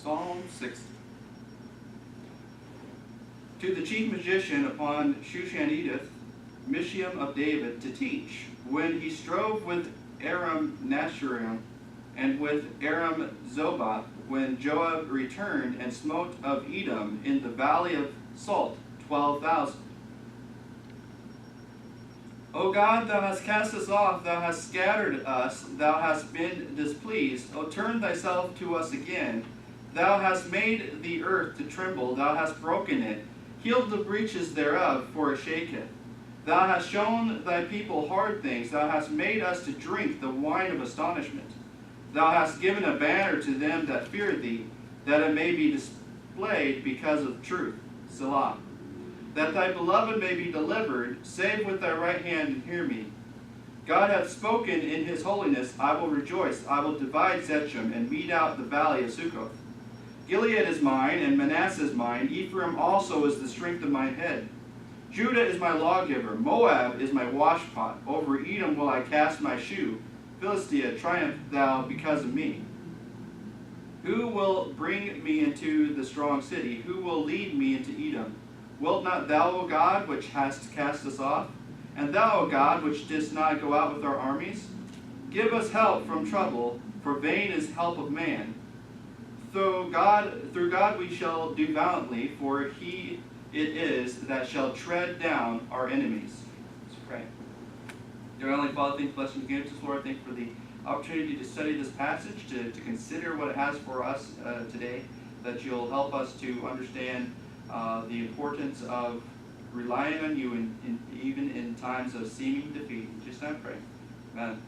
Psalm 60. To the chief magician upon Shushan-Edith, Mishiam of David, to teach, when he strove with Aram Nashrim and with Aram Zobah, when Joab returned and smote of Edom in the valley of Salt, 12,000. O God, thou hast cast us off, thou hast scattered us, thou hast been displeased. O turn thyself to us again. Thou hast made the earth to tremble, thou hast broken it, healed the breaches thereof, for it shaketh. Thou hast shown thy people hard things, thou hast made us to drink the wine of astonishment. Thou hast given a banner to them that fear thee, that it may be displayed because of truth. Selah. That thy beloved may be delivered, save with thy right hand and hear me. God hath spoken in his holiness, I will rejoice, I will divide Zechim, and mete out the valley of Succoth. Gilead is mine, and Manasseh is mine, Ephraim also is the strength of mine head. Judah is my lawgiver, Moab is my washpot, over Edom will I cast my shoe. Philistia, triumph thou because of me. Who will bring me into the strong city? Who will lead me into Edom? Wilt not thou, O God, which hast cast us off? And thou, O God, which didst not go out with our armies? Give us help from trouble, for vain is help of man. Through God we shall do valiantly, for he it is that shall tread down our enemies. Let's pray. Dear Heavenly Father, thank you for the blessing you gave us, Lord. Thank you for the opportunity to study this passage, to consider what it has for us today, that you'll help us to understand the importance of relying on you even in times of seeming defeat. Just I pray. Amen.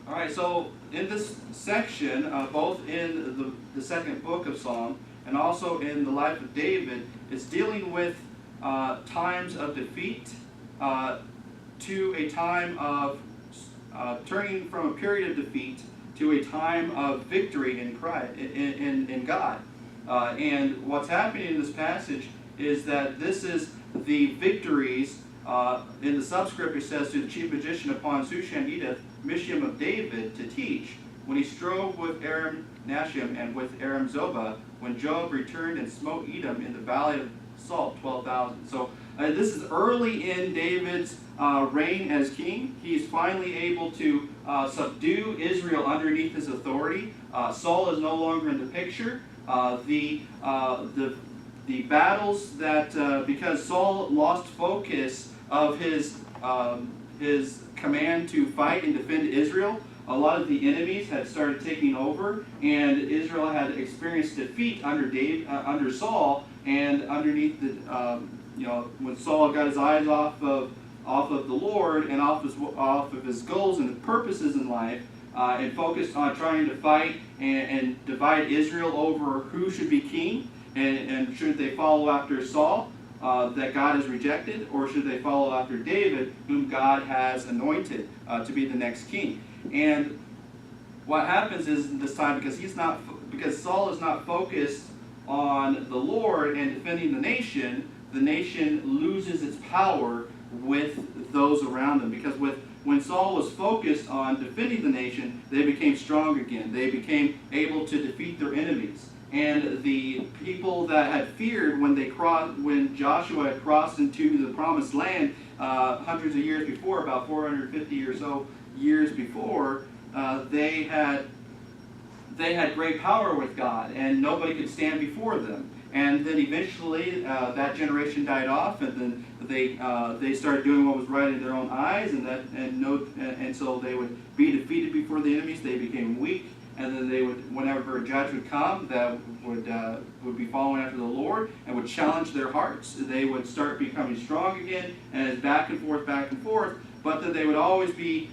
All right, so in this section, both in the second book of Psalm and also in the life of David, it's dealing with times of defeat to a time of turning from a period of defeat to a time of victory in Christ, in God. And what's happening in this passage is that this is the victories. In the subscript it says, to the chief magician upon Shushan-Edith, Mishiam of David, to teach, when he strove with Aram Nashim and with Aram Zobah, when Joab returned and smote Edom in the valley of Salt, 12,000. So this is early in David's reign as king. He's finally able to subdue Israel underneath his authority. Saul is no longer in the picture. The battles that because Saul lost focus of his command to fight and defend Israel, a lot of the enemies had started taking over, and Israel had experienced defeat under Saul, and underneath the when Saul got his eyes off of the Lord and off of his goals and purposes in life, and focused on trying to fight and divide Israel over who should be king, and should they follow after Saul, that God has rejected, or should they follow after David, whom God has anointed to be the next king. And what happens is this time, because Saul is not focused on the Lord and defending the nation loses its power with those around them. Because when Saul was focused on defending the nation, they became strong again. They became able to defeat their enemies. And the people that had feared when Joshua had crossed into the promised land hundreds of years before, about 450 or so years before, they had great power with God, and nobody could stand before them. And then eventually that generation died off, and then they started doing what was right in their own eyes, and so they would be defeated before the enemies. They became weak, and then they would, whenever a judge would come that would be following after the Lord and would challenge their hearts, they would start becoming strong again, and it's back and forth. But then they would always be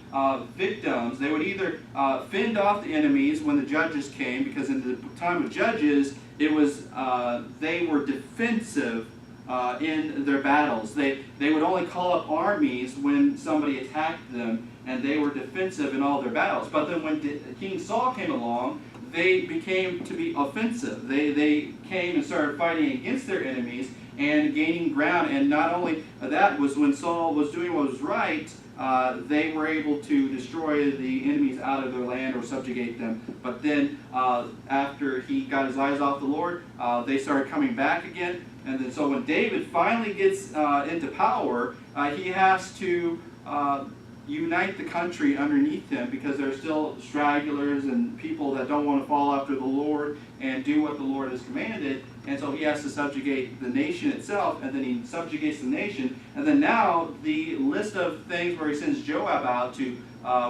victims. They would either fend off the enemies when the judges came, because in the time of judges, it was they were defensive in their battles. They would only call up armies when somebody attacked them, and they were defensive in all their battles. But then when King Saul came along, they became to be offensive. They came and started fighting against their enemies and gaining ground. And not only that was when Saul was doing what was right, they were able to destroy the enemies out of their land or subjugate them. But then after he got his eyes off the Lord, they started coming back again. And then so when David finally gets into power, he has to unite the country underneath him, because there are still stragglers and people that don't want to follow after the Lord and do what the Lord has commanded. And so he has to subjugate the nation itself, and then he subjugates the nation. And then now the list of things where he sends Joab out to,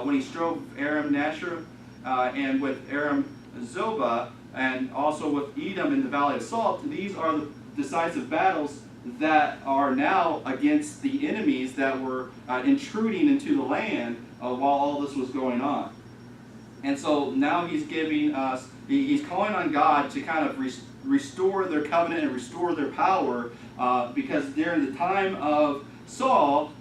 when he strove Aram Nashon, and with Aram Zobah, and also with Edom in the Valley of Salt, these are the decisive battles that are now against the enemies that were intruding into the land while all this was going on. And so now he's giving us, he's calling on God to kind of restore their covenant and restore their power, because during the time of Saul,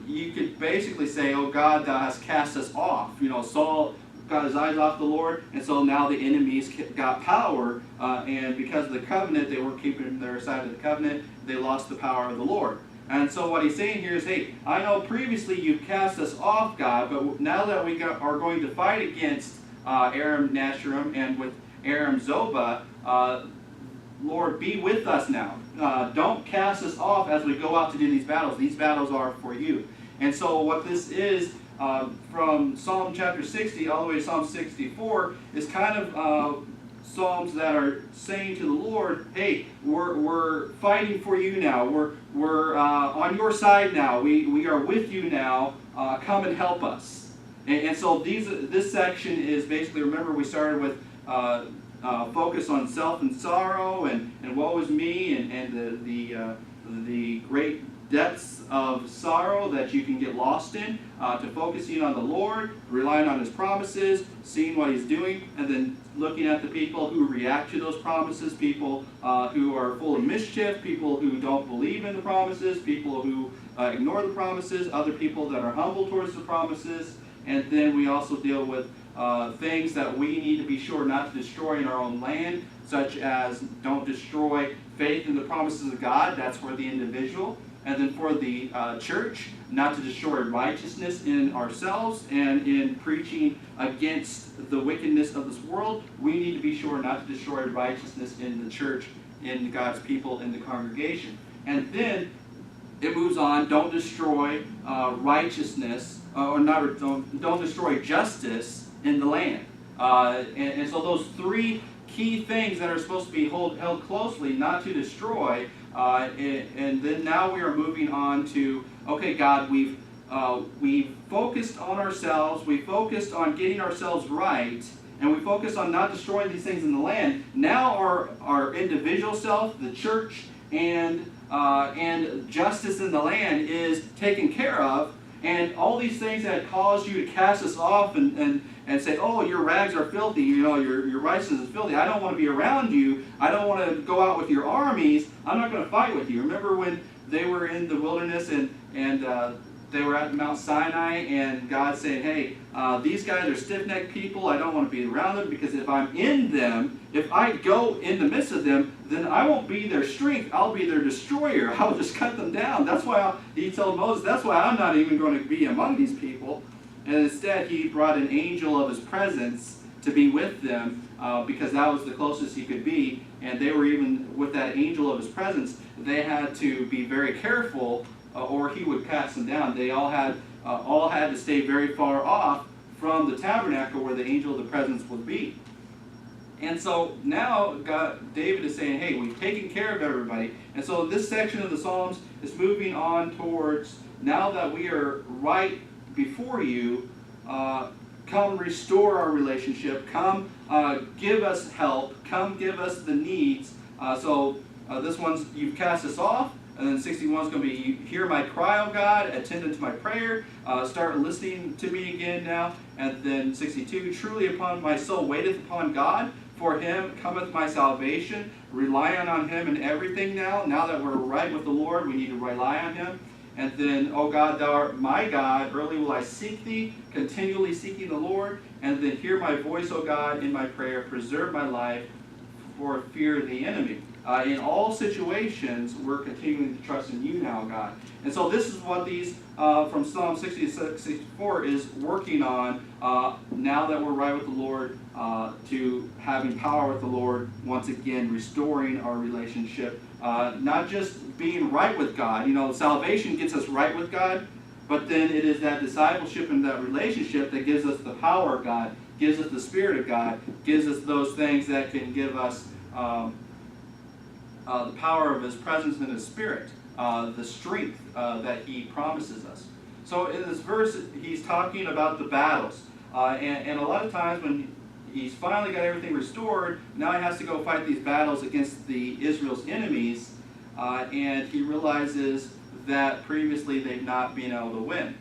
you could basically say, oh God, thou hast cast us off. Saul got his eyes off the Lord, and so now the enemies got power, and because of the covenant, they weren't keeping their side of the covenant, they lost the power of the Lord. And so what he's saying here is, hey, I know previously you cast us off, God, but now that we are going to fight against Aram Nashon and with Aram Zobah, Lord, be with us now. Don't cast us off as we go out to do these battles. These battles are for you. And so what this is, from Psalm chapter 60 all the way to Psalm 64, is kind of psalms that are saying to the Lord, hey, we're fighting for you now. We're on your side now. We are with you now. Come and help us. And so this section is basically, remember we started with focus on self and sorrow and woe is me, and the great depths of sorrow that you can get lost in, to focusing on the Lord, relying on His promises, seeing what He's doing, and then looking at the people who react to those promises, people who are full of mischief, people who don't believe in the promises, people who ignore the promises, other people that are humble towards the promises. And then we also deal with things that we need to be sure not to destroy in our own land, such as don't destroy faith in the promises of God. That's for the individual. And then for the church, not to destroy righteousness in ourselves, and in preaching against the wickedness of this world, we need to be sure not to destroy righteousness in the church, in God's people, in the congregation. And then it moves on, don't destroy righteousness, or not, don't destroy justice in the land. And so those three key things that are supposed to be held closely, not to destroy. And then now we are moving on to, okay, God, we've focused on ourselves, we focused on getting ourselves right, and we focused on not destroying these things in the land. Now our individual self, the church, and justice in the land is taken care of, and all these things that caused you to cast us off and say, oh, your rags are filthy, your righteousness is filthy, I don't want to be around you, I don't want to go out with your armies, I'm not going to fight with you. Remember when they were in the wilderness and they were at Mount Sinai, and God saying, hey, these guys are stiff-necked people, I don't want to be around them, because if I'm in them, if I go in the midst of them, then I won't be their strength, I'll be their destroyer, I'll just cut them down. That's why he told Moses, that's why I'm not even going to be among these people. And instead he brought an angel of his presence to be with them, because that was the closest he could be. And they were even, with that angel of his presence, they had to be very careful, or he would cast them down. They all had to stay very far off from the tabernacle where the angel of the presence would be. And so now David is saying, hey, we've taken care of everybody. And so this section of the Psalms is moving on towards, now that we are right before you, come restore our relationship, come give us help, come give us the needs. So this one's, you've cast us off. And then 61 is going to be, hear my cry, O God, attend unto my prayer, start listening to me again now. And then 62, truly upon my soul waiteth upon God, for him cometh my salvation, relying on him in everything now. Now that we're right with the Lord, we need to rely on him. And then, O God, thou art my God, early will I seek thee, continually seeking the Lord. And then hear my voice, O God, in my prayer, preserve my life, or fear the enemy. In all situations, we're continuing to trust in you now, God. And so this is what these, from Psalm 60 to 64, is working on now that we're right with the Lord, to having power with the Lord, once again, restoring our relationship. Not just being right with God. Salvation gets us right with God, but then it is that discipleship and that relationship that gives us the power of God, gives us the Spirit of God, gives us those things that can give us the power of His presence and His Spirit, the strength that He promises us. So in this verse, he's talking about the battles. And a lot of times when he's finally got everything restored, now he has to go fight these battles against the Israel's enemies, and he realizes that previously they've not been able to win.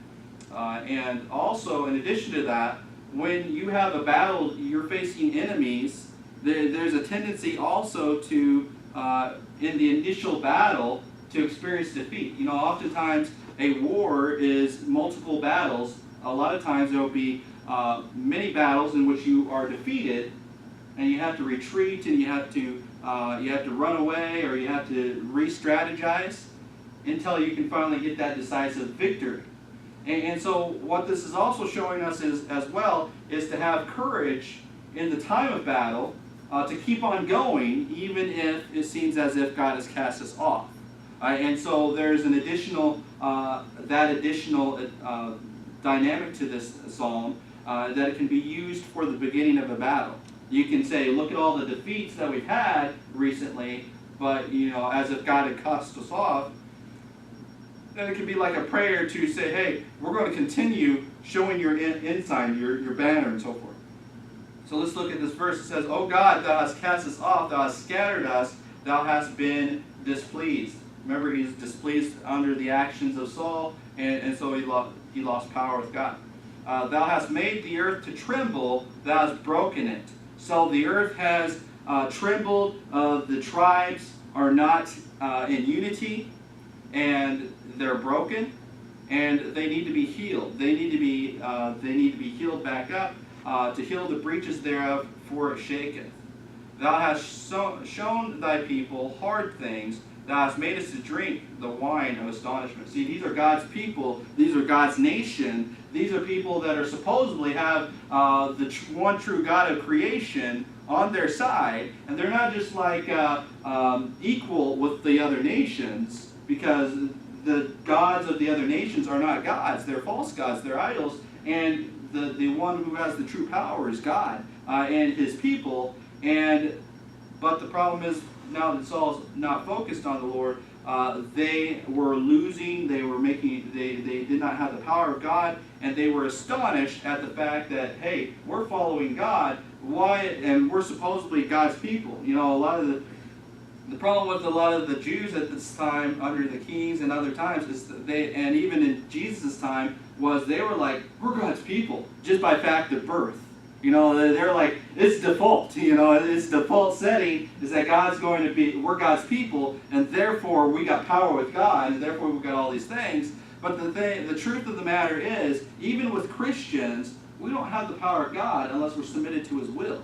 And also, in addition to that, when you have a battle, you're facing enemies, there's a tendency also to, in the initial battle, to experience defeat. Oftentimes a war is multiple battles. A lot of times there will be many battles in which you are defeated, and you have to retreat, and you have to run away, or you have to re-strategize until you can finally get that decisive victory. And so what this is also showing us is, as well, is to have courage in the time of battle, to keep on going, even if it seems as if God has cast us off. And so there's an additional, dynamic to this psalm, that it can be used for the beginning of a battle. You can say, look at all the defeats that we've had recently, but as if God had cast us off. Then it can be like a prayer to say, hey, we're going to continue showing your ensign, your banner, and so forth. So let's look at this verse. It says, O God, thou hast cast us off, thou hast scattered us, thou hast been displeased. Remember, he's displeased under the actions of Saul, and so he lost power with God. Thou hast made the earth to tremble, thou hast broken it. So the earth has trembled, the tribes are not in unity, and they're broken, and they need to be healed. They need to be healed back up, to heal the breaches thereof, for it shaketh. Thou hast shown thy people hard things. Thou hast made us to drink the wine of astonishment. See, these are God's people. These are God's nation. These are people that are supposedly have the one true God of creation on their side, and they're not just like equal with the other nations, because the gods of the other nations are not gods. They're false gods. They're idols. And the one who has the true power is God and His people. But the problem is, now that Saul's not focused on the Lord, they were losing. They did not have the power of God, and they were astonished at the fact that, hey, we're following God. Why? And we're supposedly God's people. A lot of the problem with a lot of the Jews at this time, under the kings and other times, is that and even in Jesus' time, was they were like, we're God's people, just by fact of birth. They're like, it's default. It's default setting is that we're God's people, and therefore we got power with God, and therefore we've got all these things. But the truth of the matter is, even with Christians, we don't have the power of God unless we're submitted to His will.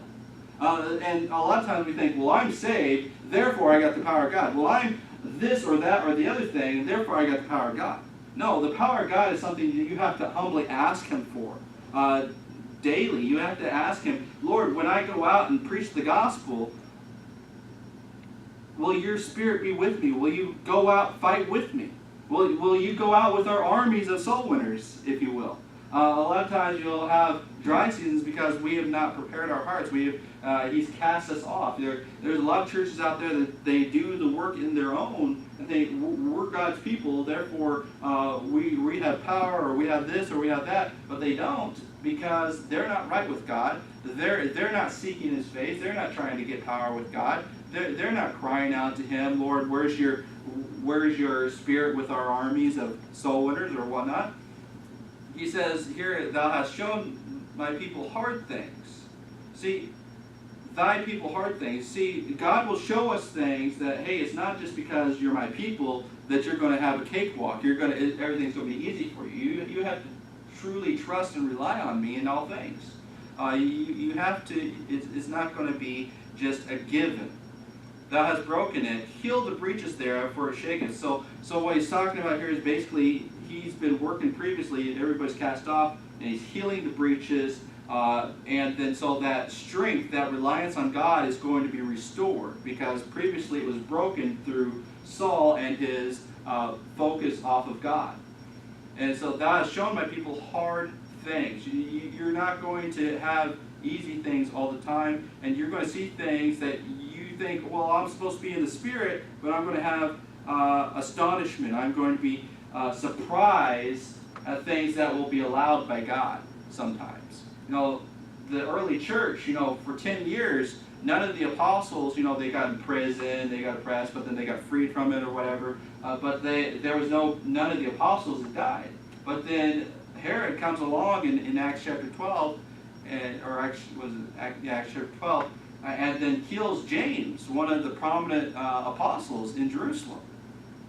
And a lot of times we think, well, I'm saved, therefore I got the power of God. Well, I'm this or that or the other thing, and therefore I got the power of God. No, the power of God is something that you have to humbly ask Him for. Daily, you have to ask Him, Lord, when I go out and preach the gospel, will your Spirit be with me? Will you go out, fight with me? Will you go out with our armies of soul winners, if you will? A lot of times you'll have dry seasons because we have not prepared our hearts. He's cast us off. There's a lot of churches out there that they do the work in their own, and think we're God's people, therefore we have power, or we have this, or we have that, but they don't, because they're not right with God. They're not seeking His face. They're not trying to get power with God. They're not crying out to Him, Lord, where's your Spirit with our armies of soul winners or whatnot? He says here, thou hast shown my people hard things. See, thy people hard things. See, God will show us things that, hey, it's not just because you're my people that you're going to have a cakewalk. Everything's going to be easy for you. You have to truly trust and rely on me in all things. You have to. It's not going to be just a given. thou hast broken it. Heal the breaches thereof, for it shaketh. So what he's talking about here is basically he's been working previously, and everybody's cast off, and he's healing the breaches, and then so that strength, that reliance on God is going to be restored, because previously it was broken through Saul and his focus off of God. And so thou hast shown my people hard things. You're not going to have easy things all the time, and you're going to see things that you think, well, I'm supposed to be in the Spirit, but I'm going to have astonishment. I'm going to be surprised at things that will be allowed by God sometimes. The early church, for 10 years, none of the apostles, they got in prison, they got oppressed, but then they got freed from it or whatever. But there was none of the apostles that died. But then Herod comes along in Acts chapter 12, Acts chapter 12, and then kills James, one of the prominent apostles in Jerusalem.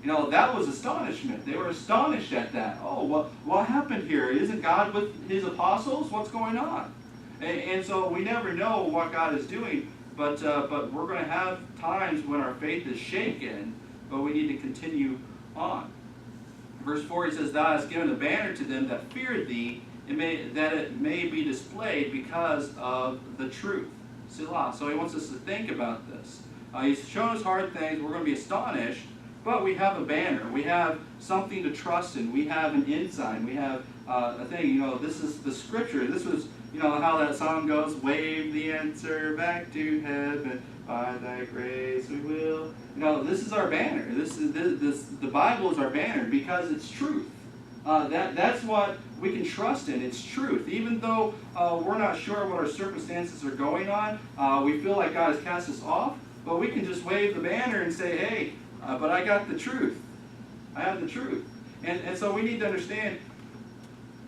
That was astonishment. They were astonished at that. Oh, what happened here? Isn't God with his apostles? What's going on? And so we never know what God is doing, but we're going to have times when our faith is shaken, but we need to continue on. Verse 4, he says, thou hast given a banner to them that feared thee, that it may be displayed because of the truth. Selah. So he wants us to think about this. He's shown us hard things. We're going to be astonished, but we have a banner. We have something to trust in. We have an ensign. We have a thing. This is the Scripture. This was, how that song goes, wave the answer back to heaven, by thy grace we will. This is our banner. The Bible is our banner because it's truth. That's what we can trust in. It's truth. Even though we're not sure what our circumstances are going on, we feel like God has cast us off, but we can just wave the banner and say, hey, but I got the truth. I have the truth. And so we need to understand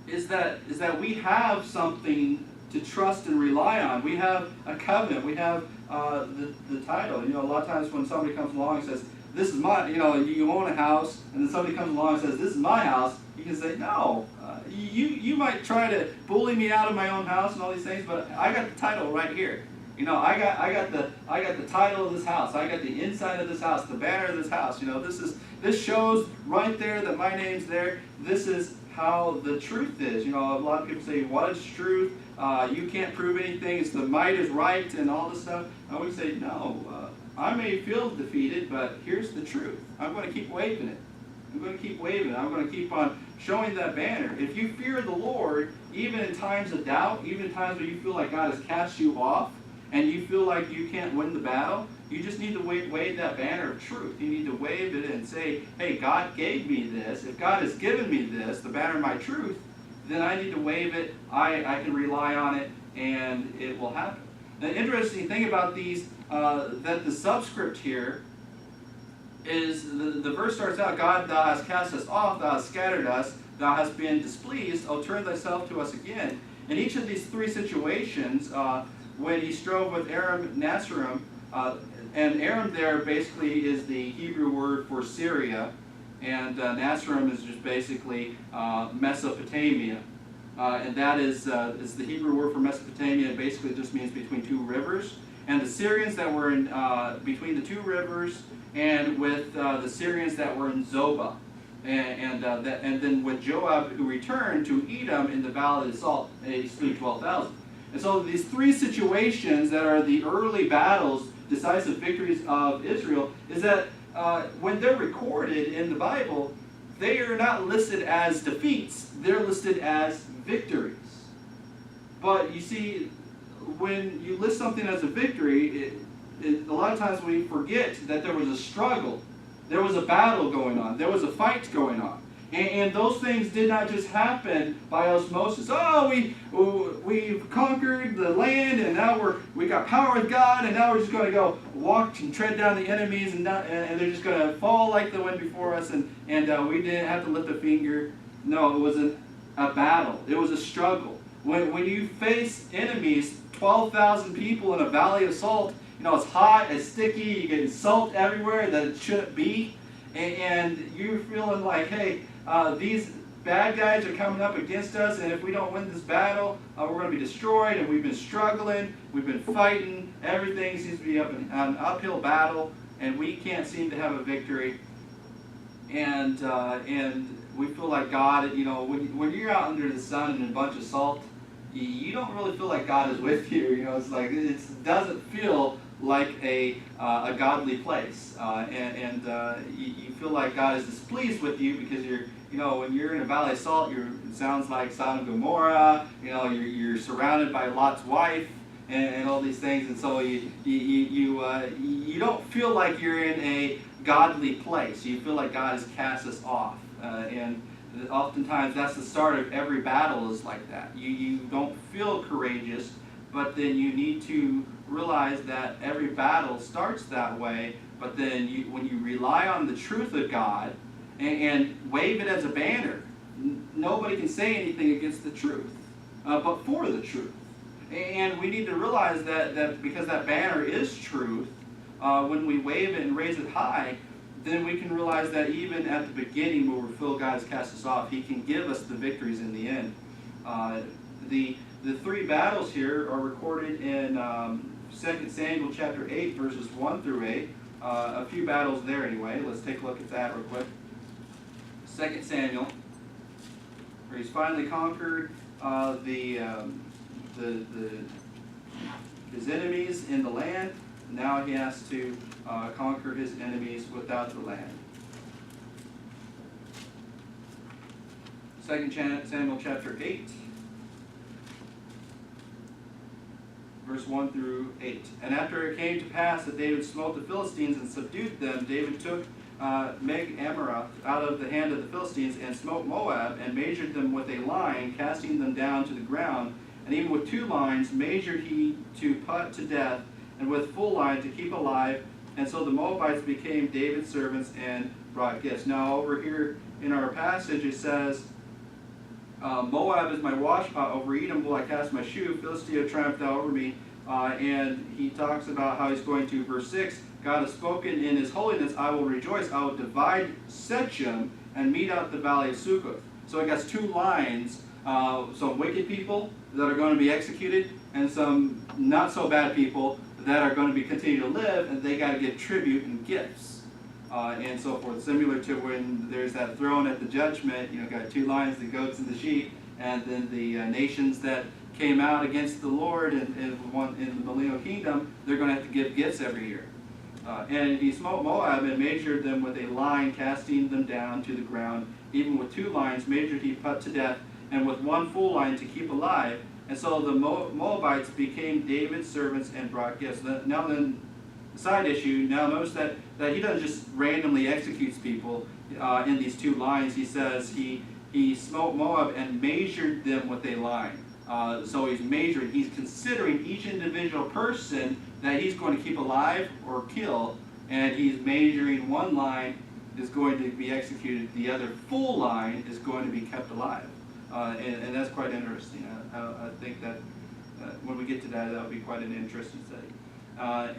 is that we have something to trust and rely on. We have a covenant. We have the title. A lot of times when somebody comes along and says, this is my, you own a house, and then somebody comes along and says, this is my house, you can say, no. You might try to bully me out of my own house and all these things, but I got the title right here. I got the title of this house. I got the inside of this house, the banner of this house. This shows right there that my name's there. This is how the truth is. A lot of people say, what is truth? You can't prove anything. It's the might is right and all this stuff. I would say, no. I may feel defeated, but here's the truth. I'm going to keep waving it. I'm going to keep waving it. I'm going to keep on showing that banner. If you fear the Lord, even in times of doubt, even in times where you feel like God has cast you off, and you feel like you can't win the battle, you just need to wave that banner of truth. You need to wave it and say, hey, God gave me this. If God has given me this, the banner of my truth, then I need to wave it. I can rely on it, and it will happen. The interesting thing about these, that the subscript here is, the verse starts out, God, thou hast cast us off, thou hast scattered us, thou hast been displeased, O turn thyself to us again. In each of these three situations, when he strove with Aram Nasserim, and Aram there basically is the Hebrew word for Syria, and Nasserim is just basically Mesopotamia. And that is the Hebrew word for Mesopotamia. It basically just means between two rivers. And the Syrians that were in between the two rivers, and with the Syrians that were in Zobah. And then with Joab, who returned to Edom in the Valley of the Salt, he slew 12,000. And so these three situations that are the early battles, decisive victories of Israel, is that when they're recorded in the Bible, they are not listed as defeats. They're listed as victories. But you see, when you list something as a victory, a lot of times we forget that there was a struggle. There was a battle going on. There was a fight going on. And those things did not just happen by osmosis. Oh, we've conquered the land, and now we got power with God, and now we're just going to go walk and tread down the enemies, and they're just going to fall like the wind before us, and we didn't have to lift a finger. No, it was a battle. It was a struggle. When you face enemies, 12,000 people in a valley of salt, it's hot, it's sticky, you're getting salt everywhere that it shouldn't be, and you're feeling like, hey, these bad guys are coming up against us, and if we don't win this battle, we're going to be destroyed, and we've been struggling, we've been fighting, everything seems to be an uphill battle, and we can't seem to have a victory, and we feel like God, when you're out under the sun and a bunch of salt, you don't really feel like God is with you. It's like it doesn't feel like a godly place, and you feel like God is displeased with you because when you're in a valley of salt, it sounds like Sodom and Gomorrah. You're surrounded by Lot's wife and all these things, and so you don't feel like you're in a godly place. You feel like God has cast us off, and oftentimes that's the start of every battle is like that. You don't feel courageous, but then you need to realize that every battle starts that way. But then when you rely on the truth of God and wave it as a banner, nobody can say anything against the truth, but for the truth. And we need to realize that because that banner is truth, when we wave it and raise it high, then we can realize that even at the beginning where we feel God has cast us off, He can give us the victories in the end. The three battles here are recorded in 2 Samuel chapter 8, verses 1 through 8. A few battles there anyway. Let's take a look at that real quick. 2 Samuel, where he's finally conquered his enemies in the land. Now he has to conquer his enemies without the land. 2 Samuel chapter 8, verse 1 through 8. And after it came to pass that David smote the Philistines and subdued them, David took Meg-Amarath out of the hand of the Philistines and smote Moab and measured them with a line, casting them down to the ground. And even with 2 lines measured he to put to death, and with full line to keep alive. And so the Moabites became David's servants and brought gifts. Now over here in our passage it says, Moab is my washpot, over Edom will I cast my shoe, Philistia triumphed thou over me. And he talks about how he's going to, verse 6, God has spoken in his holiness, I will rejoice, I will divide Shechem and mete out the valley of Succoth. So it has 2 lines, some wicked people that are going to be executed, and some not so bad people that are going to be continue to live, and they got to give tribute and gifts, and so forth. Similar to when there's that throne at the judgment, got 2 lions, the goats and the sheep, and then the nations that came out against the Lord in the millennial kingdom, they're going to have to give gifts every year. And he smote Moab and measured them with a line, casting them down to the ground. Even with 2 lines measured he put to death, and with 1 full line to keep alive. And so the Moabites became David's servants and brought gifts. Now then, side issue, now notice that he doesn't just randomly executes people in these 2 lines. He says he smote Moab and measured them with a line. So he's measuring, he's considering each individual person that he's going to keep alive or kill, and he's measuring 1 line is going to be executed, the other full line is going to be kept alive. And that's quite interesting. I think that when we get to that, that'll be quite an interesting study.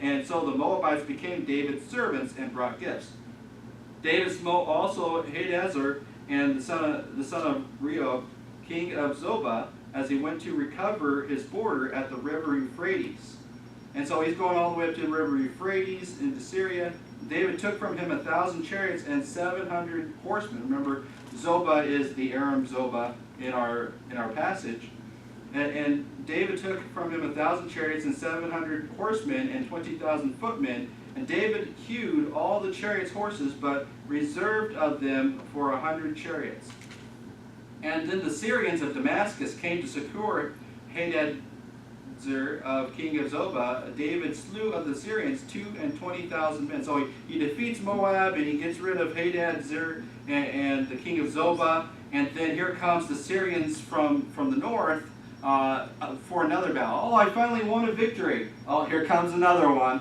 And so the Moabites became David's servants and brought gifts. David smote also Hadazer and the son of Rehob, king of Zobah, as he went to recover his border at the river Euphrates. And so he's going all the way up to the river Euphrates into Syria. David took from him 1,000 chariots and 700 horsemen. Remember, Zobah is the Aram Zobah in our passage. And David took from him 1,000 chariots and 700 horsemen and 20,000 footmen. And David hewed all the chariots' horses, but reserved of them for 100 chariots. And then the Syrians of Damascus came to succor Hadazer, of king of Zobah. David slew of the Syrians 20,000 men. So he defeats Moab, and he gets rid of Hadazer and the king of Zobah. And then here comes the Syrians from the north for another battle. Oh, I finally won a victory. Oh, here comes another one.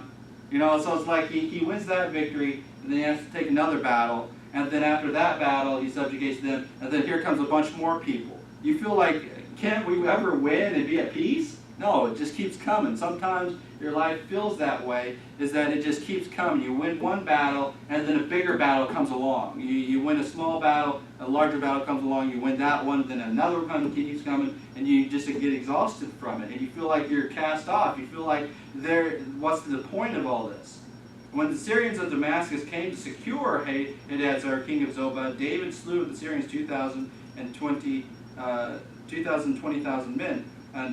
So it's like he wins that victory, and then he has to take another battle. And then after that battle, he subjugates them, and then here comes a bunch more people. You feel like, can't we ever win and be at peace? No, it just keeps coming. Sometimes your life feels that way, is that it just keeps coming. You win one battle, and then a bigger battle comes along. You win a small battle, a larger battle comes along, you win that one, then another one keeps coming, and you just get exhausted from it, and you feel like you're cast off. You feel like, what's the point of all this? When the Syrians of Damascus came to secure Hadadzar, king of Zobah, David slew of the Syrians 20,000 men.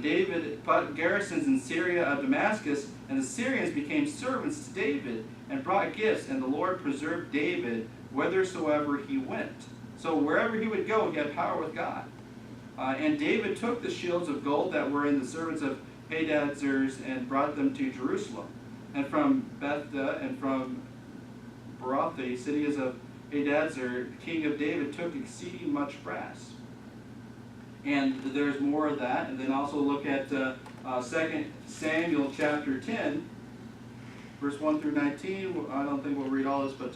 David put garrisons in Syria of Damascus, and the Syrians became servants to David and brought gifts, and the Lord preserved David whithersoever he went. So wherever he would go, he had power with God. And David took the shields of gold that were in the servants of Hadadzar's and brought them to Jerusalem. And from Bethda and from Barothi, cities of Hadadzar, king of David, took exceeding much brass. And there's more of that. And then also look at 2 Samuel chapter 10, verse 1 through 19. I don't think we'll read all this, but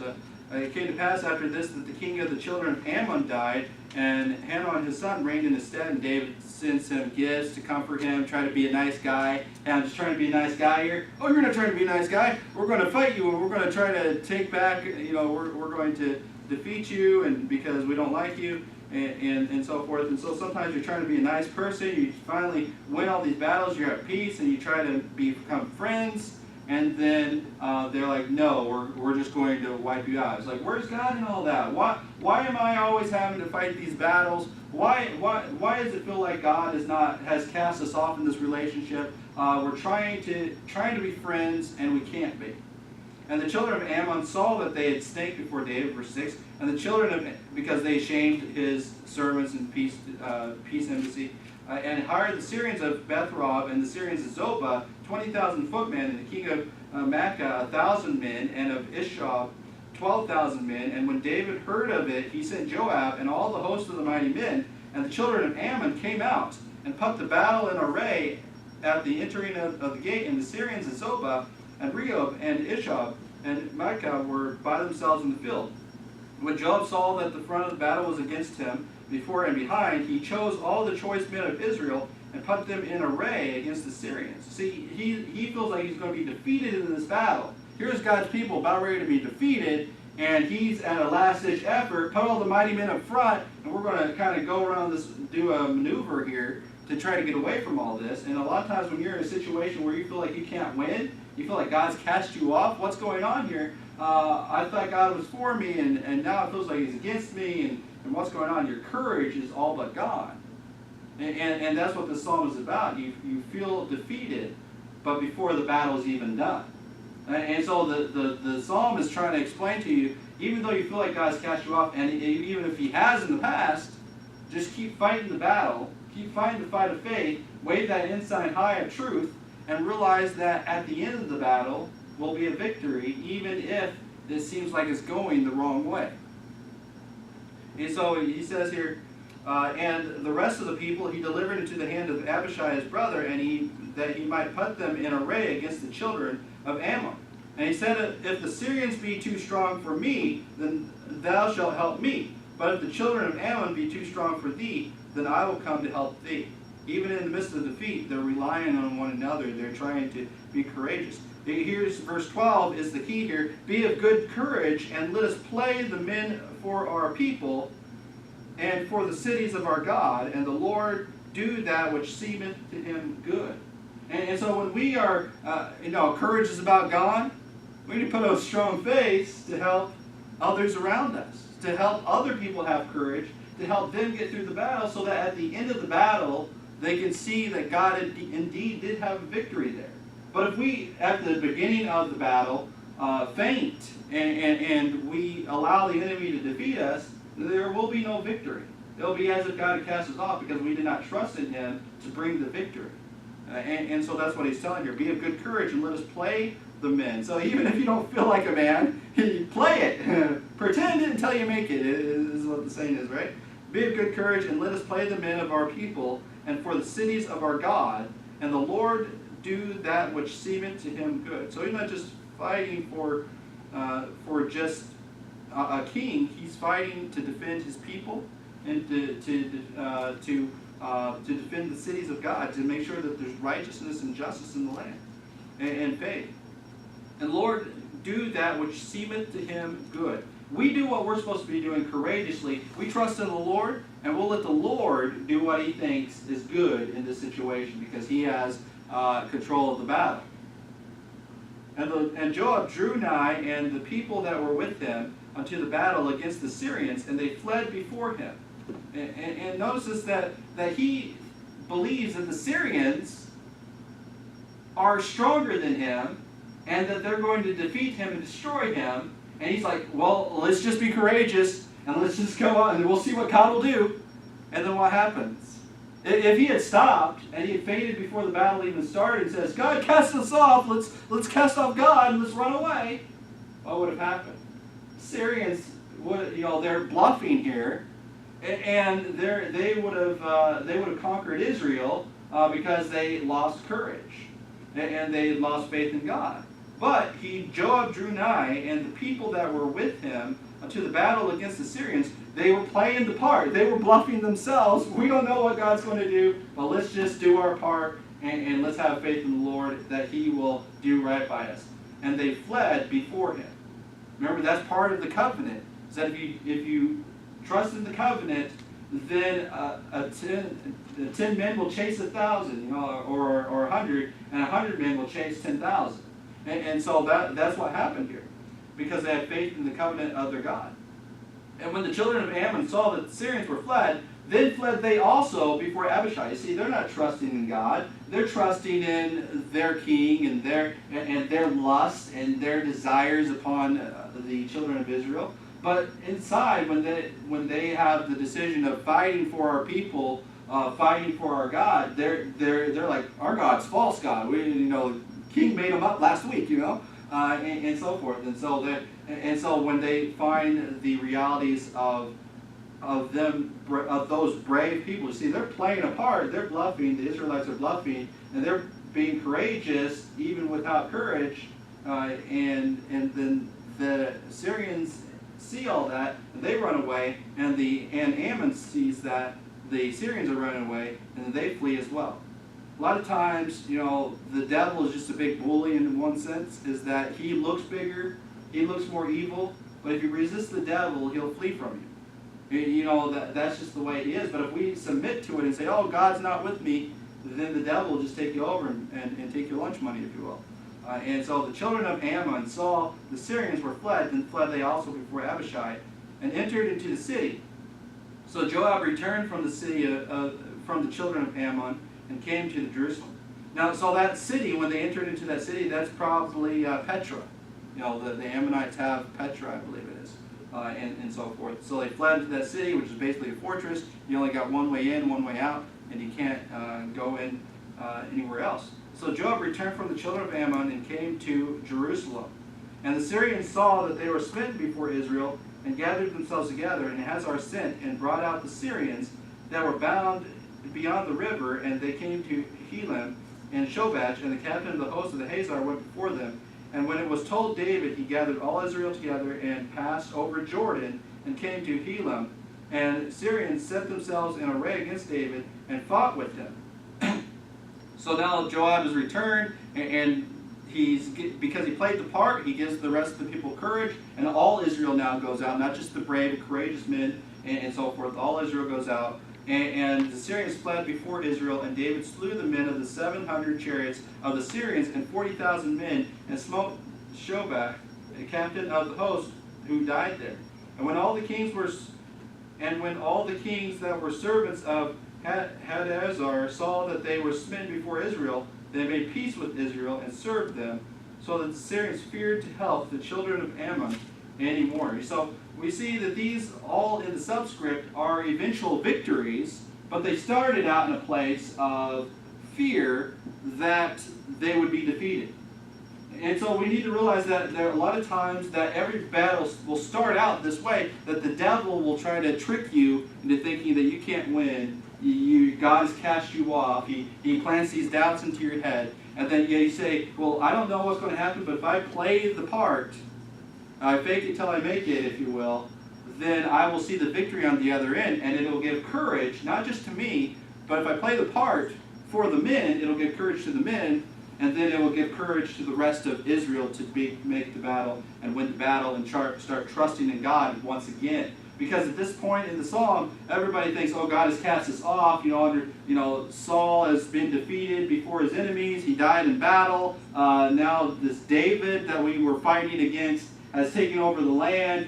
it came to pass after this that the king of the children of Ammon died, and Hanun his son reigned in his stead, and David sends him gifts to comfort him, try to be a nice guy. Hey, I'm just trying to be a nice guy here. Oh, you're not trying to be a nice guy. We're going to fight you, and we're going to try to take back, we're going to defeat you, and because we don't like you. And so forth. And so sometimes you're trying to be a nice person, you finally win all these battles, you're at peace, and you try to become friends, and then they're like, no, we're just going to wipe you out. It's like, where's God in all that? Why am I always having to fight these battles? Why does it feel like God has cast us off in this relationship? We're trying to be friends, and we can't be. And the children of Ammon saw that they had stayed before David, verse 6, and the children of, because they shamed his servants in peace embassy, and hired the Syrians of Bethrob and the Syrians of Zobah 20,000 footmen, and the king of Makkah 1,000 men, and of Ishab 12,000 men. And when David heard of it, he sent Joab and all the host of the mighty men, and the children of Ammon came out and put the battle in array at the entering of the gate, and the Syrians of Zobah and Rehob and Ishab and Makkah were by themselves in the field. When Joab saw that the front of the battle was against him, before and behind, he chose all the choice men of Israel and put them in array against the Syrians. See, he feels like he's going to be defeated in this battle. Here's God's people about ready to be defeated, and he's at a last-ditch effort, put all the mighty men up front, and we're going to kind of go around this, do a maneuver here to try to get away from all this. And a lot of times when you're in a situation where you feel like you can't win, you feel like God's cast you off, what's going on here? I thought God was for me, and now it feels like he's against me, and what's going on? Your courage is all but gone. And that's what the psalm is about. You feel defeated, but before the battle is even done. And so the psalm is trying to explain to you, even though you feel like God's cast you off, and even if he has in the past, just keep fighting the battle, keep fighting the fight of faith, wave that ensign high of truth, and realize that at the end of the battle will be a victory, even if it seems like it's going the wrong way. And so he says here, and the rest of the people he delivered into the hand of Abishai his brother, and that he might put them in array against the children of Ammon. And he said, if the Syrians be too strong for me, then thou shalt help me. But if the children of Ammon be too strong for thee, then I will come to help thee. Even in the midst of defeat, they're relying on one another. They're trying to be courageous. Here's verse 12 is the key here. Be of good courage, and let us play the men for our people, and for the cities of our God, and the Lord do that which seemeth to him good. And so when we are, courage is about God, we need to put a strong face to help others around us, to help other people have courage, to help them get through the battle, so that at the end of the battle, they can see that God indeed did have a victory there. But if we, at the beginning of the battle, faint and we allow the enemy to defeat us, there will be no victory. It'll be as if God had cast us off because we did not trust in him to bring the victory. And so that's what he's telling here. Be of good courage and let us play the men. So even if you don't feel like a man, play it. Pretend it until you make it, is what the saying is, right? Be of good courage and let us play the men of our people and for the cities of our God, and the Lord do that which seemeth to him good. So he's not just fighting for just a king. He's fighting to defend his people and to defend the cities of God, to make sure that there's righteousness and justice in the land, and faith. And Lord, do that which seemeth to him good. We do what we're supposed to be doing courageously. We trust in the Lord, and we'll let the Lord do what he thinks is good in this situation, because he has control of the battle. And Joab drew nigh, and the people that were with him, unto the battle against the Syrians, and they fled before him. And notice that he believes that the Syrians are stronger than him, and that they're going to defeat him and destroy him. And he's like, well, let's just be courageous, and let's just go on, and we'll see what God will do. And then what happens? If he had stopped, and he had fainted before the battle even started, and says, God, cast us off, let's cast off God, and let's run away, what would have happened? Syrians would, they're bluffing here, and they would have conquered Israel because they lost courage, and they lost faith in God. But Joab drew nigh, and the people that were with him to the battle against the Syrians, they were playing the part. They were bluffing themselves. We don't know what God's going to do, but let's just do our part, and let's have faith in the Lord that he will do right by us. And they fled before him. Remember, that's part of the covenant. Is that if you trust in the covenant, then 10 men will chase 1,000, or 100, and 100 men will chase 10,000. And so that's what happened here, because they had faith in the covenant of their God. And when the children of Ammon saw that the Syrians were fled, then fled they also before Abishai. You see, they're not trusting in God. They're trusting in their king and their lust and their desires upon the children of Israel. But inside, when they have the decision of fighting for our people, fighting for our God, they're like, our God's false God. King made them up last week, and so forth. And so when they find the realities of those brave people, you see, they're playing a part. They're bluffing. The Israelites are bluffing, and they're being courageous even without courage. And then the Syrians see all that, and they run away. And Ammon sees that the Syrians are running away, and they flee as well. A lot of times, the devil is just a big bully in one sense, is that he looks bigger, he looks more evil, but if you resist the devil, he'll flee from you. That's just the way it is. But if we submit to it and say, oh, God's not with me, then the devil will just take you over and take your lunch money, if you will. And so the children of Ammon saw the Syrians were fled, then fled they also before Abishai, and entered into the city. So Joab returned from the city, from the children of Ammon, and came to Jerusalem. Now, so that city, when they entered into that city, that's probably Petra. The Ammonites have Petra, I believe it is, and so forth. So they fled into that city, which is basically a fortress. You only got one way in, one way out, and you can't go in anywhere else. So Joab returned from the children of Ammon and came to Jerusalem. And the Syrians saw that they were smitten before Israel, and gathered themselves together, and Hazar sent and brought out the Syrians that were bound beyond the river, and they came to Helam and Shobach, and the captain of the host of the Hazar went before them. And when it was told David, he gathered all Israel together and passed over Jordan and came to Helam. And Syrians set themselves in array against David and fought with him. So now Joab has returned, and because he played the part, he gives the rest of the people courage, and all Israel now goes out, not just the brave and courageous men and so forth. All Israel goes out. And the Syrians fled before Israel, and David slew the men of the 700 chariots of the Syrians and 40,000 men, and smote Shobach, the captain of the host, who died there. And when all the kings that were servants of Hadaezer saw that they were smitten before Israel, they made peace with Israel and served them, so that the Syrians feared to help the children of Ammon anymore. So we see that these, all in the subscript, are eventual victories, but they started out in a place of fear that they would be defeated. And so we need to realize that there are a lot of times that every battle will start out this way, that the devil will try to trick you into thinking that you can't win. God has cast you off. He plants these doubts into your head. And then you say, well, I don't know what's going to happen, but if I play the part, I fake it till I make it, if you will, then I will see the victory on the other end, and it'll give courage, not just to me, but if I play the part for the men, it'll give courage to the men, and then it will give courage to the rest of Israel to make the battle and win the battle and start trusting in God once again. Because at this point in the psalm, everybody thinks, oh, God has cast us off. Saul has been defeated before his enemies. He died in battle. Now this David that we were fighting against has taken over the land.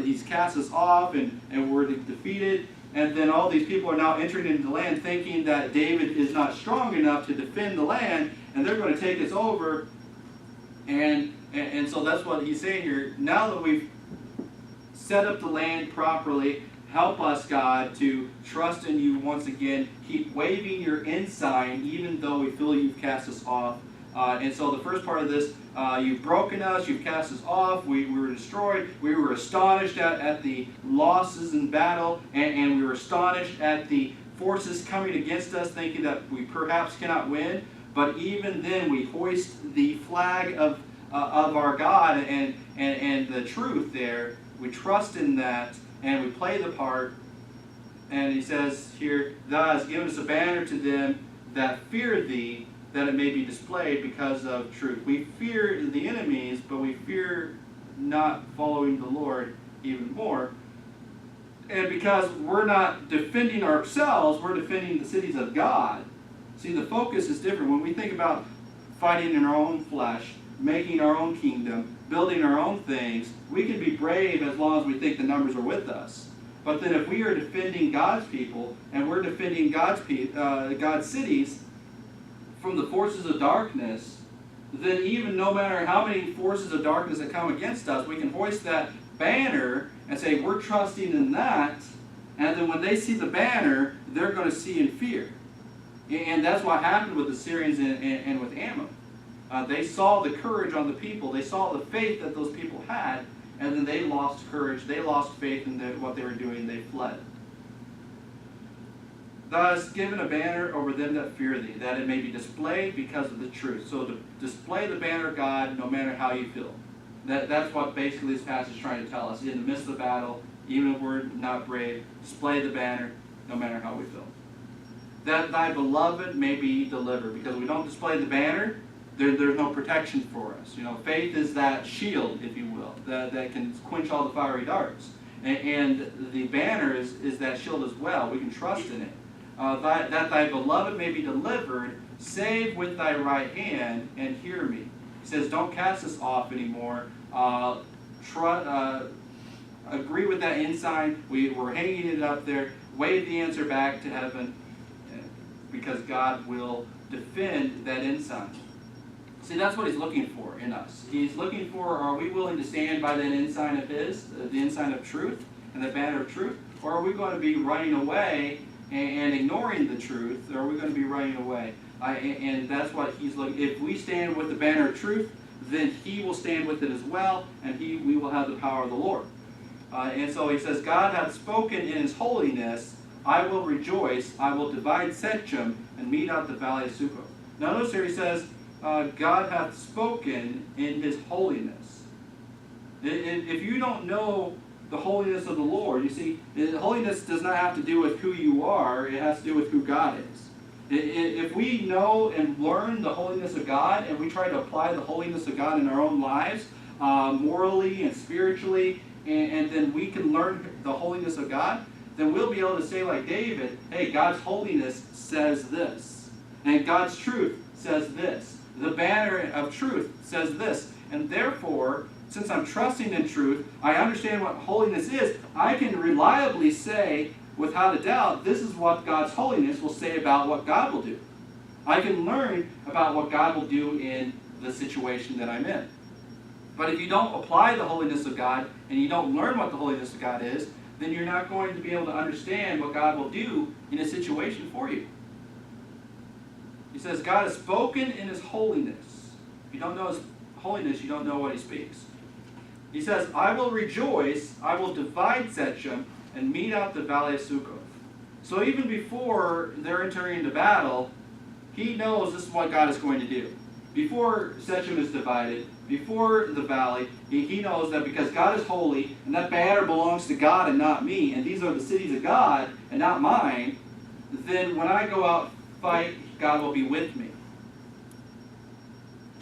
He's cast us off, and we're defeated. And then all these people are now entering into the land thinking that David is not strong enough to defend the land, and they're going to take us over. And so that's what he's saying here. Now that we've set up the land properly, help us, God, to trust in you once again. Keep waving your ensign even though we feel you've cast us off. And so the first part of this, you've broken us, you've cast us off, we were destroyed, we were astonished at the losses in battle, and we were astonished at the forces coming against us, thinking that we perhaps cannot win. But even then, we hoist the flag of our God and the truth there. We trust in that, and we play the part. And he says here, Thou hast given us a banner to them that fear thee, that it may be displayed because of truth. We fear the enemies, but we fear not following the Lord even more. And because we're not defending ourselves, we're defending the cities of God. See, the focus is different. When we think about fighting in our own flesh, making our own kingdom, building our own things, we can be brave as long as we think the numbers are with us. But then if we are defending God's people, and we're defending God's cities from the forces of darkness, then even no matter how many forces of darkness that come against us, we can hoist that banner and say, we're trusting in that. And then when they see the banner, they're going to see in fear. And that's what happened with the Syrians and with Ammon. They saw the courage on the people. They saw the faith that those people had, and then they lost courage. They lost faith in what they were doing. They fled. Thou hast given a banner over them that fear thee, that it may be displayed because of the truth. So to display the banner of God no matter how you feel. That's what basically this passage is trying to tell us. In the midst of the battle, even if we're not brave, display the banner no matter how we feel. That thy beloved may be delivered. Because we don't display the banner, there's no protection for us. Faith is that shield, if you will, that can quench all the fiery darts. And the banner is that shield as well. We can trust in it. That thy beloved may be delivered, save with thy right hand, and hear me. He says, don't cast us off anymore. Agree with that ensign. We're hanging it up there. Wave the answer back to heaven, because God will defend that ensign. See, that's what he's looking for in us. He's looking for, are we willing to stand by that ensign of his, the ensign of truth, and the banner of truth? Or are we going to be running away and ignoring the truth? Or are we going to be running away? And that's what he's looking. If we stand with the banner of truth, then he will stand with it as well, and we will have the power of the Lord. And so he says, God hath spoken in his holiness, I will rejoice, I will divide Sechem, and mete out the valley of Succoth. Now notice here he says, God hath spoken in his holiness. If you don't know the holiness of the Lord, you see, holiness does not have to do with who you are, it has to do with who God is. If we know and learn the holiness of God, and we try to apply the holiness of God in our own lives, morally and spiritually, and then we can learn the holiness of God, then we'll be able to say like David, hey, God's holiness says this, and God's truth says this. The banner of truth says this. And therefore, since I'm trusting in truth, I understand what holiness is, I can reliably say, without a doubt, this is what God's holiness will say about what God will do. I can learn about what God will do in the situation that I'm in. But if you don't apply the holiness of God, and you don't learn what the holiness of God is, then you're not going to be able to understand what God will do in a situation for you. He says, God has spoken in his holiness. If you don't know his holiness, you don't know what he speaks. He says, I will rejoice, I will divide Sechem, and mete out the valley of Succoth. So even before they're entering into battle, he knows this is what God is going to do. Before Sechem is divided, before the valley, he knows that because God is holy, and that banner belongs to God and not me, and these are the cities of God and not mine, then when I go out and fight, God will be with me.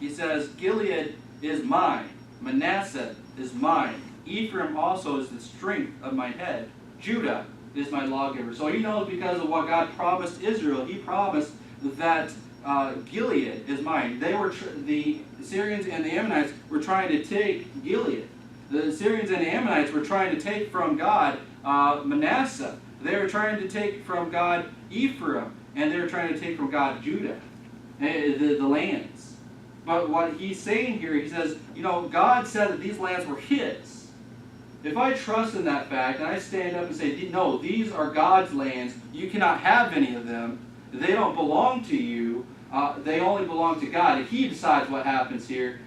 He says, Gilead is mine. Manasseh is mine. Ephraim also is the strength of my head. Judah is my lawgiver. So he knows because of what God promised Israel. He promised that Gilead is mine. The Syrians and the Ammonites were trying to take Gilead. The Syrians and the Ammonites were trying to take from God Manasseh. They were trying to take from God Ephraim. And they were trying to take from God Judah, the lands. But what he's saying here, he says, God said that these lands were his. If I trust in that fact, and I stand up and say, no, these are God's lands, you cannot have any of them, they don't belong to you, they only belong to God, and he decides what happens here,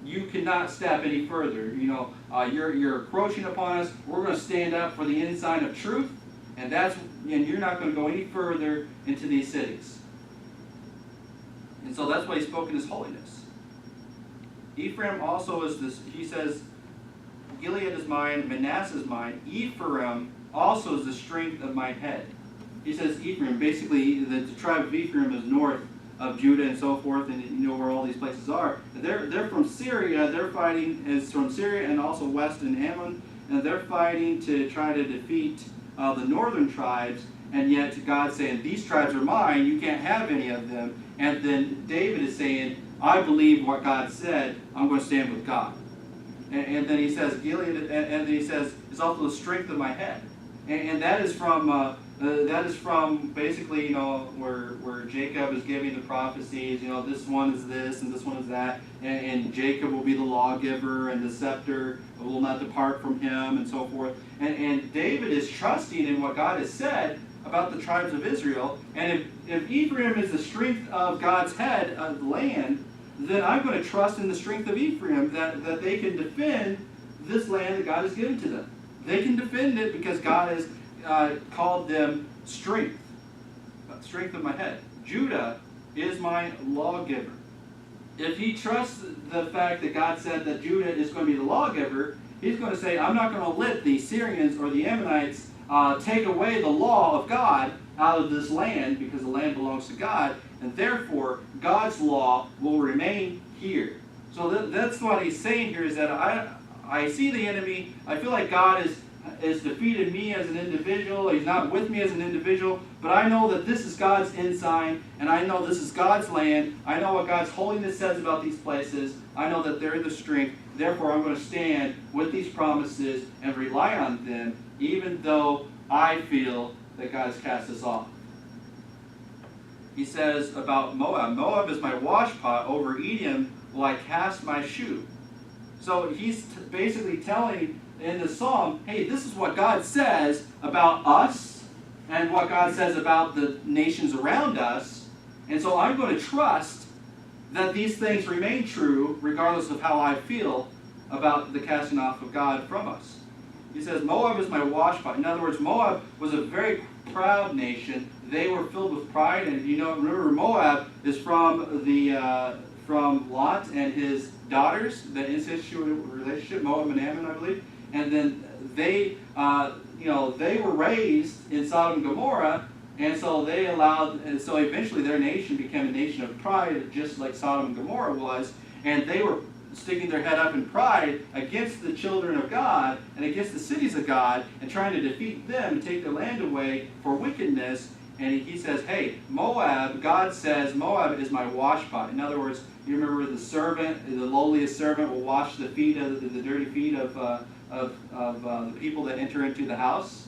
you cannot step any further. You're encroaching upon us, we're going to stand up for the ensign of truth, and you're not going to go any further into these cities. And so that's why he's spoken his holiness. Ephraim also is this, he says, Gilead is mine, Manasseh is mine. Ephraim also is the strength of my head. He says Ephraim, basically the tribe of Ephraim is north of Judah and so forth, and you know where all these places are. They're from Syria, they're fighting, is from Syria and also west in Ammon, and they're fighting to try to defeat the northern tribes, and yet God's saying, these tribes are mine, you can't have any of them. And then David is saying, I believe what God said, I'm going to stand with God. And then he says, Gilead, and then he says, it's also the strength of my head. And that is from basically, where Jacob is giving the prophecies, this one is this and this one is that, and Jacob will be the lawgiver, and the scepter will not depart from him, and so forth. And David is trusting in what God has said about the tribes of Israel, and if Ephraim is the strength of God's head of the land, then I'm going to trust in the strength of Ephraim that they can defend this land that God has given to them. They can defend it because God has called them strength of my head. Judah is my lawgiver. If he trusts the fact that God said that Judah is going to be the lawgiver, he's going to say, I'm not going to let the Syrians or the Ammonites take away the law of God out of this land, because the land belongs to God, and therefore God's law will remain here. So that's what he's saying here, is that I see the enemy, I feel like God has defeated me as an individual, he's not with me as an individual, but I know that this is God's ensign, and I know this is God's land, I know what God's holiness says about these places, I know that they're the strength, therefore I'm going to stand with these promises and rely on them, even though I feel that God has cast us off. He says about Moab, Moab is my washpot, over Edom will I cast my shoe. So he's basically telling in the psalm, hey, this is what God says about us, and what God says about the nations around us, and so I'm going to trust that these things remain true, regardless of how I feel about the casting off of God from us. He says, Moab is my washpot. In other words, Moab was a very proud nation. They were filled with pride, and remember, Moab is from Lot and his daughters, the incestuous relationship, Moab and Ammon, I believe. And then they were raised in Sodom and Gomorrah, and so so eventually their nation became a nation of pride, just like Sodom and Gomorrah was, and they were sticking their head up in pride against the children of God and against the cities of God, and trying to defeat them and take their land away for wickedness. And he says, hey, Moab, God says, Moab is my washpot. In other words, you remember the servant, the lowliest servant will wash the feet of the dirty feet of the people that enter into the house.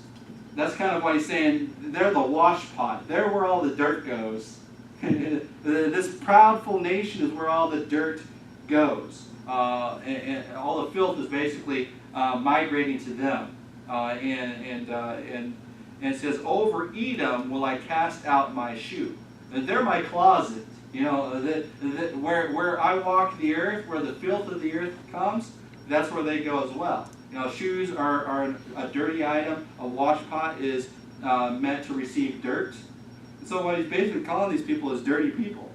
That's kind of what he's saying. They're the washpot. They're where all the dirt goes. This proudful nation is where all the dirt goes. And all the filth is basically migrating to them. And it says, over Edom will I cast out my shoe. And they're my closet. Where I walk the earth, where the filth of the earth comes, that's where they go as well. Shoes are a dirty item. A washpot is meant to receive dirt. So what he's basically calling these people is dirty people.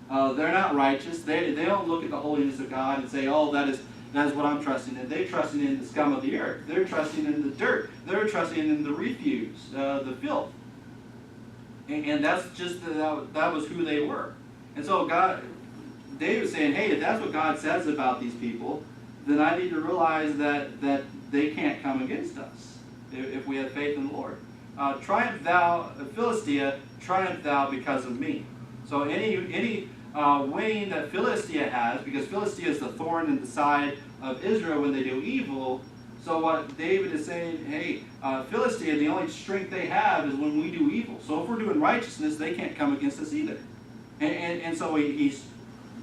They're not righteous. They don't look at the holiness of God and say, oh, that is what I'm trusting in. They're trusting in the scum of the earth. They're trusting in the dirt. They're trusting in the refuse, the filth. And that's just, that was who they were. And so David's saying, hey, if that's what God says about these people, then I need to realize that they can't come against us if we have faith in the Lord. Triumph thou, Philistia, triumph thou because of me. So any winning that Philistia has, because Philistia is the thorn in the side of Israel when they do evil. So what David is saying, hey, Philistia, the only strength they have is when we do evil. So if we're doing righteousness, they can't come against us either. And so he's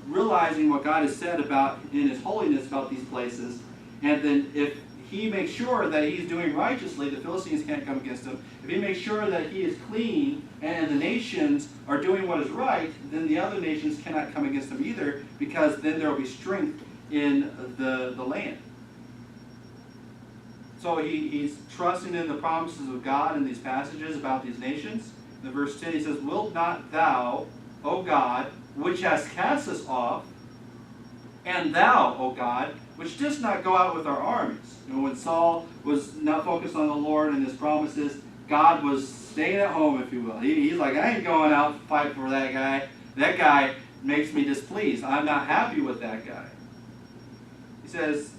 realizing what God has said about in his holiness about these places. And then if he makes sure that he's doing righteously, the Philistines can't come against him. If he makes sure that he is clean and the nations are doing what is right, then the other nations cannot come against him either, because then there will be strength in the land. So he's trusting in the promises of God in these passages about these nations. In verse 10 he says, "Wilt not thou, O God, which hast cast us off, and thou, O God, which didst not go out with our armies." When Saul was not focused on the Lord and his promises, God was staying at home, if you will. He's like, I ain't going out to fight for that guy. That guy makes me displeased. I'm not happy with that guy. He says,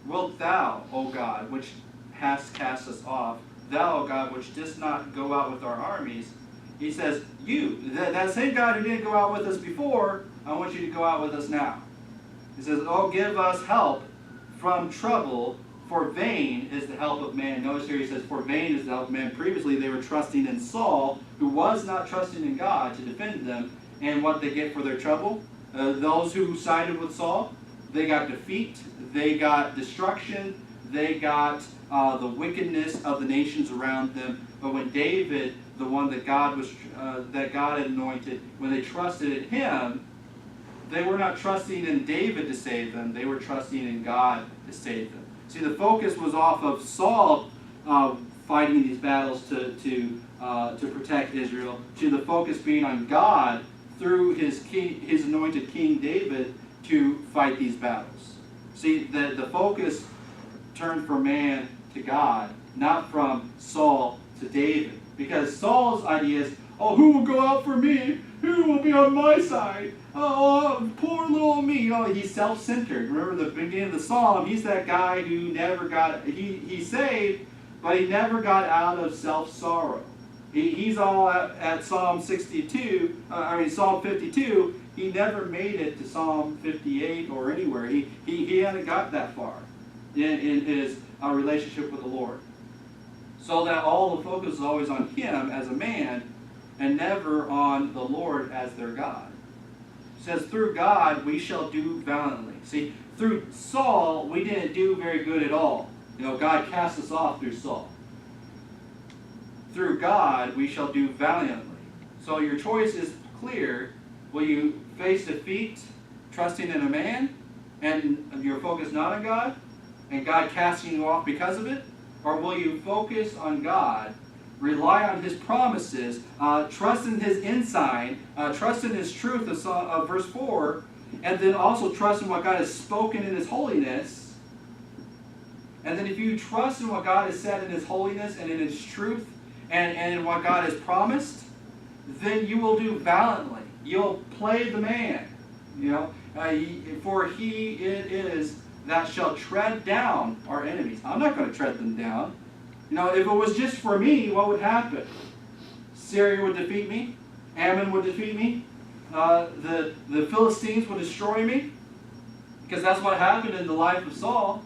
"Wilt thou, O God, which hast cast us off, thou, O God, which didst not go out with our armies." He says, that same God who didn't go out with us before, I want you to go out with us now. He says, "Oh, give us help from trouble, for vain is the help of man." Notice here he says, "For vain is the help of man." Previously they were trusting in Saul, who was not trusting in God to defend them. And what they get for their trouble? Those who sided with Saul, they got defeat, they got destruction, they got the wickedness of the nations around them. But when David, the one that God had anointed, when they trusted in him, they were not trusting in David to save them. They were trusting in God to save them. See, the focus was off of Saul fighting these battles to protect Israel, to the focus being on God through his anointed King David to fight these battles. See, the focus turned from man to God, not from Saul to David. Because Saul's idea is, oh, who will go out for me? Who will be on my side? Oh, poor little me. You know, he's self-centered. Remember the beginning of the psalm, he's that guy who never got, he's saved, but he never got out of self-sorrow. He's all at Psalm 52, Psalm 52. He never made it to Psalm 58 or anywhere. He hadn't got that far in his relationship with the Lord. So that all the focus is always on him as a man and never on the Lord as their God. It says, "Through God we shall do valiantly." See, through Saul we didn't do very good at all. God cast us off through Saul. Through God we shall do valiantly. So your choice is clear. Will you face defeat trusting in a man and your focus not on God, and God casting you off because of it? Or will you focus on God, rely on his promises, trust in his insight, trust in his truth of verse 4, and then also trust in what God has spoken in his holiness? And then if you trust in what God has said in his holiness and in his truth and in what God has promised, then you will do valiantly. You'll play the man. For he it is that shall tread down our enemies. I'm not going to tread them down. If it was just for me, what would happen? Syria would defeat me. Ammon would defeat me. The Philistines would destroy me. Because that's what happened in the life of Saul.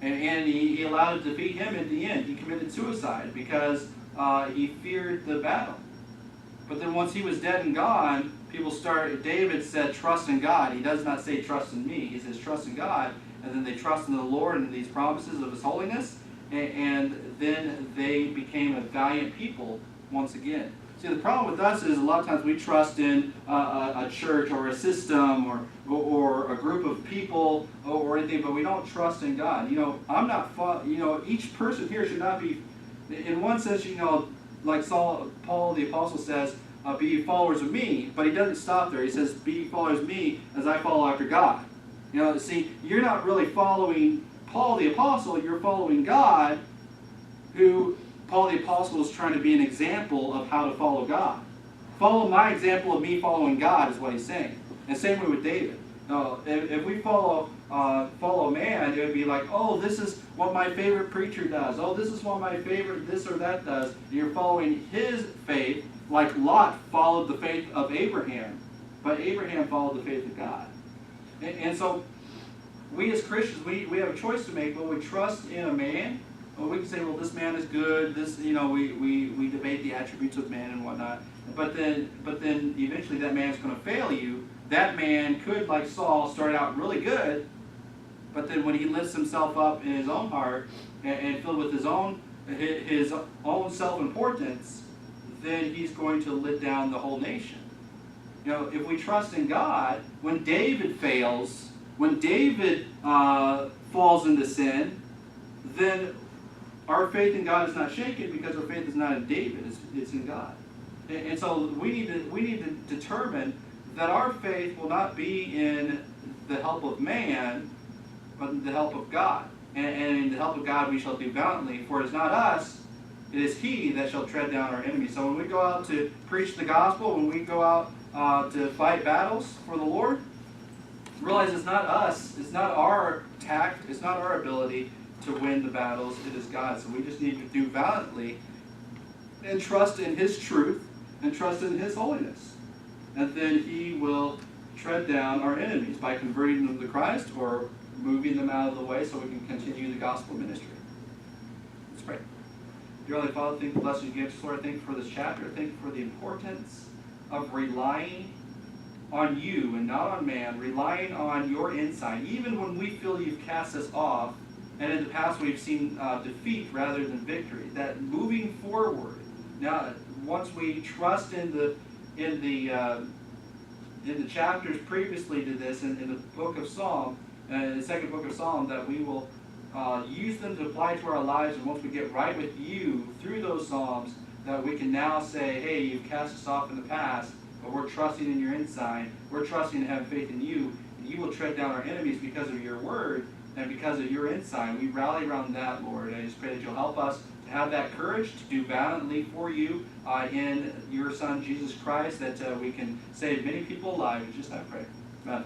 And he allowed it to defeat him at the end. He committed suicide because he feared the battle. But then once he was dead and gone, David said, "Trust in God." He does not say, "Trust in me." He says, "Trust in God." And then they trust in the Lord and these promises of his holiness. And then they became a valiant people once again. See, the problem with us is a lot of times we trust in a church or a system or a group of people or anything, but we don't trust in God. Each person here should not be, in one sense, like Paul the Apostle says, be followers of me, but he doesn't stop there. He says, be followers of me as I follow after God. See, you're not really following Paul the Apostle, you're following God, who Paul the Apostle is trying to be an example of how to follow God. Follow my example of me following God is what he's saying. And same way with David. If we follow man, would be like, oh, this is what my favorite preacher does. Oh, this is what my favorite this or that does. And you're following his faith, like Lot followed the faith of Abraham. But Abraham followed the faith of God. And so we as Christians, we have a choice to make. Will we trust in a man? Well, we can say, well, this man is good. This, we debate the attributes of man and whatnot. But then eventually that man's going to fail you. That man could, like Saul, start out really good, but then when he lifts himself up in his own heart and filled with his own self-importance, then he's going to let down the whole nation. If we trust in God, when David fails, when David falls into sin, then our faith in God is not shaken because our faith is not in David; it's in God. And so we need to determine that our faith will not be in the help of man, but in the help of God. And in the help of God we shall do valiantly, for it is not us, it is He that shall tread down our enemies. So when we go out to preach the gospel, when we go out to fight battles for the Lord, realize it's not us, it's not our tact, it's not our ability to win the battles, it is God. So we just need to do valiantly and trust in His truth and trust in His holiness. And then He will tread down our enemies by converting them to Christ or moving them out of the way so we can continue the gospel ministry. Let's pray. Dear Heavenly Father, thank you for the blessings you give us, Lord. Thank you for this chapter. Thank you for the importance of relying on you and not on man, relying on your insight, even when we feel you've cast us off, and in the past we've seen defeat rather than victory. That moving forward, now once we trust in the chapters previously to this, in the book of Psalm, the second book of Psalm, that we will use them to apply to our lives, and once we get right with you through those Psalms, that we can now say, hey, you've cast us off in the past, but we're trusting in your insight, we're trusting and having faith in you, and you will tread down our enemies because of your word and because of your insight. We rally around that, Lord, and I just pray that you'll help us to have that courage to do valiantly for you in your Son, Jesus Christ, that we can save many people alive. Just I pray. Amen.